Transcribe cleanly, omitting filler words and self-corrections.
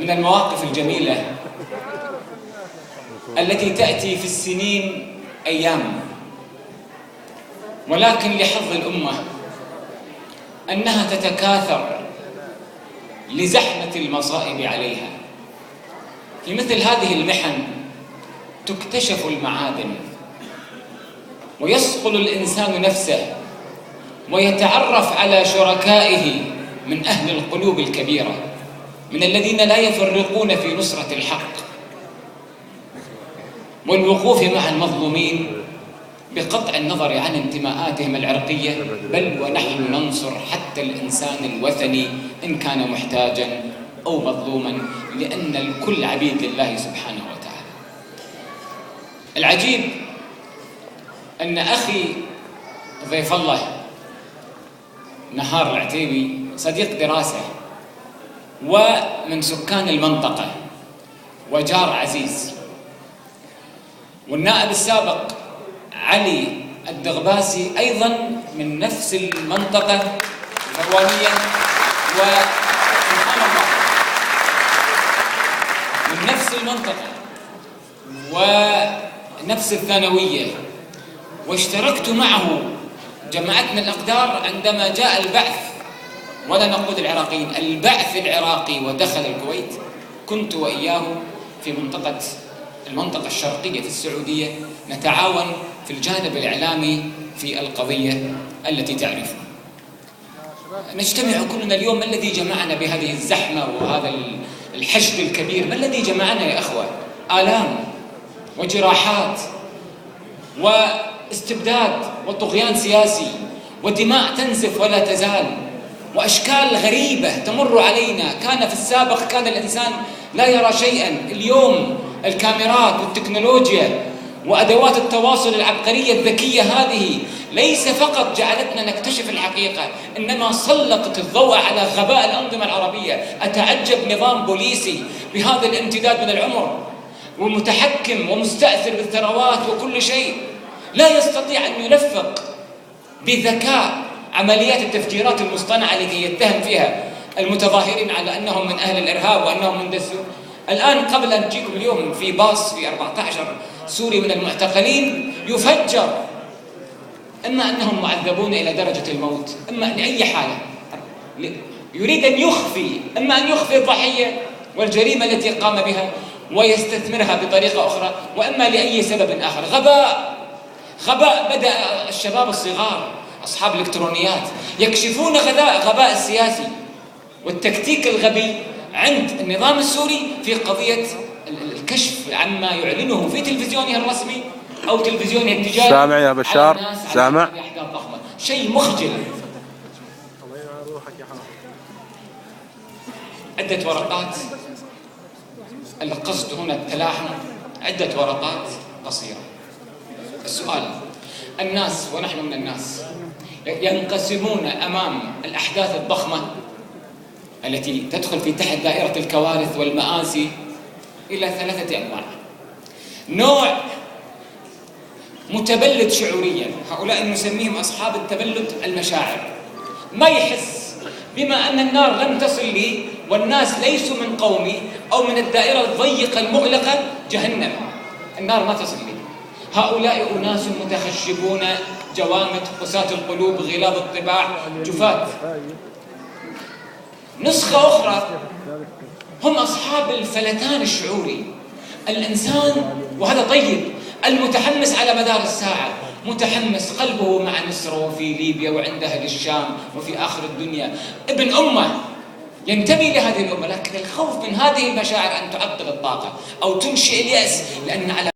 من المواقف الجميلة التي تأتي في السنين أيام، ولكن لحظ الأمة أنها تتكاثر لزحمة المصائب عليها. في مثل هذه المحن تكتشف المعادن، ويصقل الإنسان نفسه ويتعرف على شركائه من أهل القلوب الكبيرة، من الذين لا يفرقون في نصرة الحق والوقوف مع المظلومين بقطع النظر عن انتماءاتهم العرقية، بل ونحن ننصر حتى الإنسان الوثني إن كان محتاجا أو مظلوما، لأن الكل عبيد لله سبحانه وتعالى. العجيب أن أخي ضيف الله نهار العتيبي صديق دراسة ومن سكان المنطقة وجار عزيز، والنائب السابق علي الدغباسي أيضا من نفس المنطقة مروانيا، وسبحان الله من نفس المنطقة ونفس الثانوية، واشتركت معه، جمعتنا الأقدار عندما جاء البعث، ولا نقول العراقيين، البعث العراقي ودخل الكويت، كنت وإياه في المنطقة الشرقية في السعودية نتعاون في الجانب الإعلامي في القضية التي تعرفها. نجتمع كلنا اليوم، ما الذي جمعنا بهذه الزحمة وهذا الحشد الكبير؟ ما الذي جمعنا يا أخوة؟ آلام وجراحات واستبداد وطغيان سياسي ودماء تنزف ولا تزال وأشكال غريبة تمر علينا. كان في السابق كان الإنسان لا يرى شيئا، اليوم الكاميرات والتكنولوجيا وأدوات التواصل العبقرية الذكية هذه ليس فقط جعلتنا نكتشف الحقيقة، إنما سلطت الضوء على غباء الأنظمة العربية. أتعجب نظام بوليسي بهذا الامتداد من العمر ومتحكم ومستأثر بالثروات وكل شيء، لا يستطيع أن ينفق بذكاء عمليات التفجيرات المصطنعة التي يتهم فيها المتظاهرين على أنهم من أهل الإرهاب وأنهم من دسوا. الآن قبل أن تجيكم اليوم في باص في 14 سوري من المعتقلين يفجر، إما أنهم معذبون إلى درجة الموت، إما لأي حالة يريد أن يخفي، إما أن يخفي الضحية والجريمة التي قام بها ويستثمرها بطريقة أخرى، وإما لأي سبب آخر. غباء بدأ الشباب الصغار أصحاب الإلكترونيات يكشفون غباء السياسي والتكتيك الغبي عند النظام السوري في قضية الكشف عما يعلنه في تلفزيونه الرسمي أو تلفزيونه التجاري. سامع يا بشار؟ سامع؟ شيء مخجل. عدة ورقات، القصد هنا التلاحم، عدة ورقات قصيرة. السؤال: الناس ونحن من الناس ينقسمون أمام الأحداث الضخمة التي تدخل في تحت دائرة الكوارث والمآسي إلى 3 أنواع. نوع متبلد شعوريا، هؤلاء نسميهم أصحاب التبلد المشاعر، ما يحس بما أن النار لم تصل لي والناس ليسوا من قومي أو من الدائرة الضيقة المغلقة جهنم، النار ما تصل لي. هؤلاء أناس متخشبون، جوامد، قساة القلوب، غلاظ الطباع، جفاة. نسخة أخرى هم أصحاب الفلتان الشعوري، الإنسان، وهذا طيب، المتحمس على مدار الساعة، متحمس قلبه مع مصر وفي ليبيا وعند أهل الشام وفي آخر الدنيا، ابن أمة ينتمي لهذه الأمة، لكن الخوف من هذه المشاعر أن تعطل الطاقة أو تنشئ اليأس، لأن على